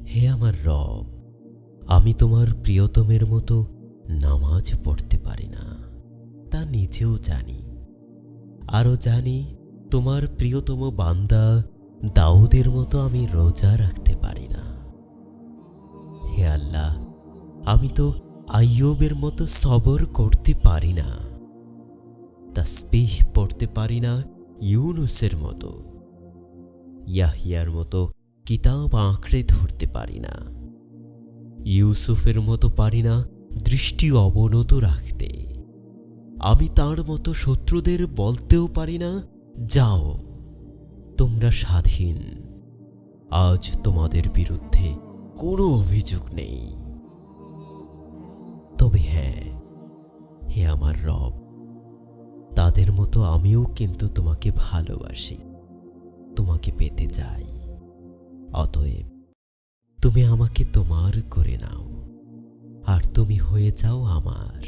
হে আমার রব, আমি তোমার প্রিয়তমের মতো নামাজ পড়তে পারি না, তা নিজেও জানি। আরও জানি তোমার প্রিয়তম বান্দা দাউদের মতো আমি রোজা রাখতে পারি না। হে আল্লাহ, আমি তো আইয়ুবের মতো সবর করতে পারি না, তাসবিহ পড়তে পারি না ইউনুসের মতো, ইয়াহিয়ার মতো কিতাব আঁকড়ে ধরতে পারি না, ইউসুফের মতো পারি না দৃষ্টি অবনত রাখতে। আমি তার মতো শত্রুদের বলতেও পারি না, যাও তোমরা স্বাধীন, আজ তোমাদের বিরুদ্ধে কোনো অভিযোগ নেই। তবে হ্যাঁ, হে আমার রব, তাদের মতো আমিও কিন্তু তোমাকে ভালোবাসি, তোমাকে পেতে চাই। অতএব তুমি আমাকে তোমার করে নাও, আর তুমি হয়ে যাও আমার।